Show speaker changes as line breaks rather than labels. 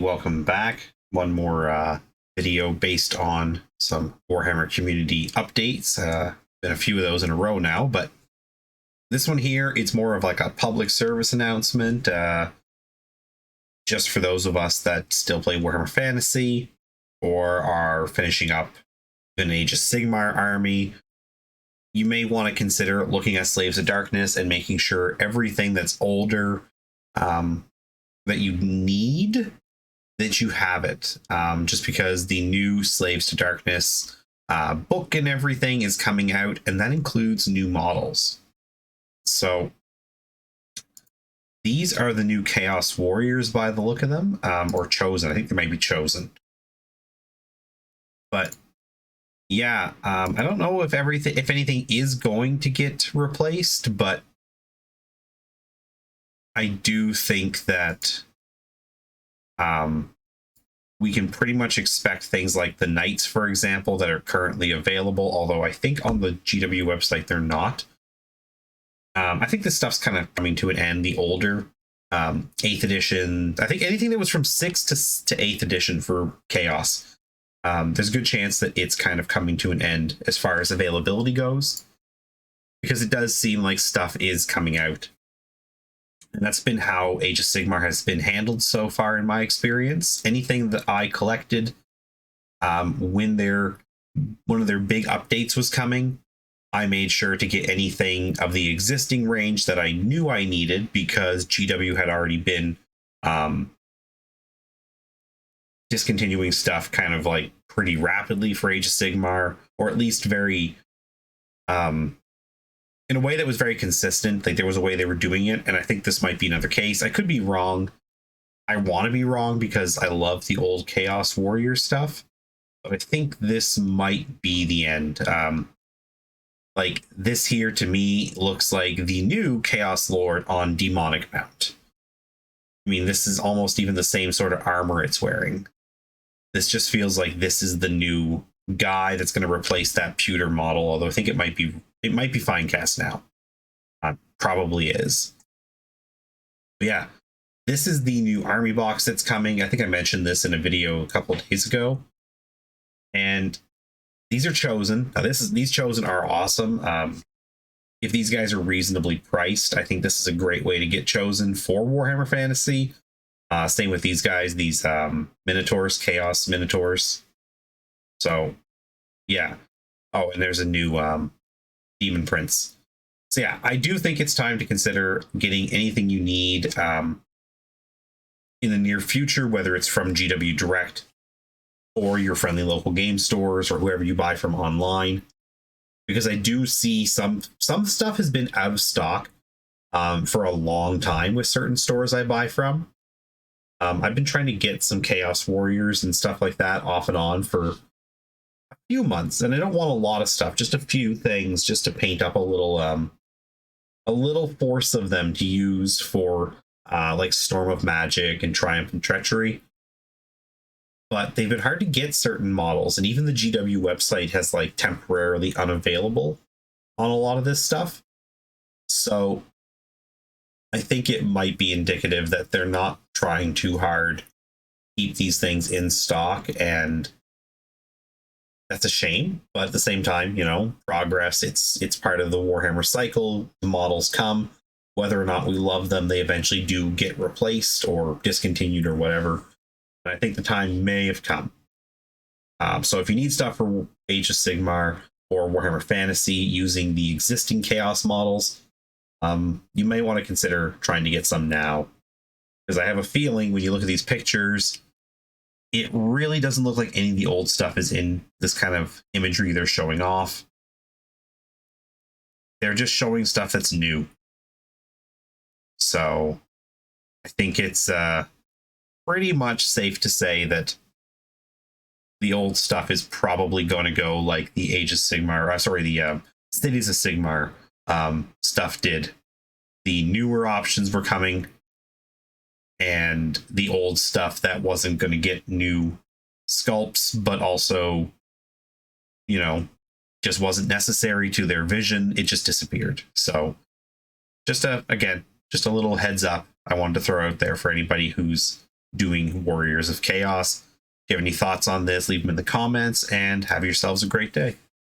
Welcome back. One more video based on some Warhammer community updates. Been a few of those in a row now, but this one here, it's more of like a public service announcement. Just for those of us that still play Warhammer Fantasy or are finishing up an Age of Sigmar army, you may want to consider looking at Slaves of Darkness and making sure everything that's older that you need, that you have it. Just because the new Slaves to Darkness book and everything is coming out, and that includes new models. So these are the new Chaos Warriors by the look of them, or Chosen. I think they might be Chosen. But yeah, I don't know if anything is going to get replaced, but I do think that we can pretty much expect things like the Knights, for example, that are currently available, although I think on the GW website they're not. I think this stuff's kind of coming to an end. The older 8th edition, I think anything that was from 6th to 8th edition for Chaos, there's a good chance that it's kind of coming to an end as far as availability goes, because it does seem like stuff is coming out. And that's been how Age of Sigmar has been handled so far in my experience. Anything that I collected when one of their big updates was coming, I made sure to get anything of the existing range that I knew I needed, because GW had already been discontinuing stuff kind of like pretty rapidly for Age of Sigmar, or at least very in a way that was very consistent. Like, there was a way they were doing it, and I think this might be another case. I could be wrong. I want to be wrong because I love the old Chaos Warrior stuff, but I think this might be the end. Like, this here to me looks like the new Chaos Lord on Demonic Mount. I mean, this is almost even the same sort of armor it's wearing. This just feels like this is the new guy that's going to replace that pewter model, although I think it might be Finecast now. Probably is. But yeah, this is the new army box that's coming. I think I mentioned this in a video a couple of days ago. And these are Chosen. Now, these Chosen are awesome. If these guys are reasonably priced, I think this is a great way to get Chosen for Warhammer Fantasy. Same with these guys, these Minotaurs, Chaos Minotaurs. So yeah. Oh, and there's a new Demon Prince. So yeah, I do think it's time to consider getting anything you need in the near future, whether it's from GW Direct or your friendly local game stores or whoever you buy from online, because I do see some stuff has been out of stock for a long time with certain stores I buy from. I've been trying to get some Chaos Warriors and stuff like that off and on for a few months, and I don't want a lot of stuff, just a few things, just to paint up a little force of them to use for like Storm of Magic and Triumph and Treachery. But they've been hard to get certain models, and even the GW website has like temporarily unavailable on a lot of this stuff. So I think it might be indicative that they're not trying too hard to keep these things in stock, and that's a shame. But at the same time, you know, progress, it's part of the Warhammer cycle. The models come, whether or not we love them, they eventually do get replaced or discontinued or whatever. And I think the time may have come. So if you need stuff for Age of Sigmar or Warhammer Fantasy using the existing Chaos models, you may want to consider trying to get some now, because I have a feeling when you look at these pictures, it really doesn't look like any of the old stuff is in this kind of imagery they're showing off. They're just showing stuff that's new. So I think it's pretty much safe to say that the old stuff is probably going to go like the Age of Sigmar, the Cities of Sigmar stuff did. The newer options were coming, and the old stuff that wasn't going to get new sculpts, but also, you know, just wasn't necessary to their vision. It just disappeared. So just a little heads up I wanted to throw out there for anybody who's doing Warriors of Chaos. If you have any thoughts on this, leave them in the comments, and have yourselves a great day.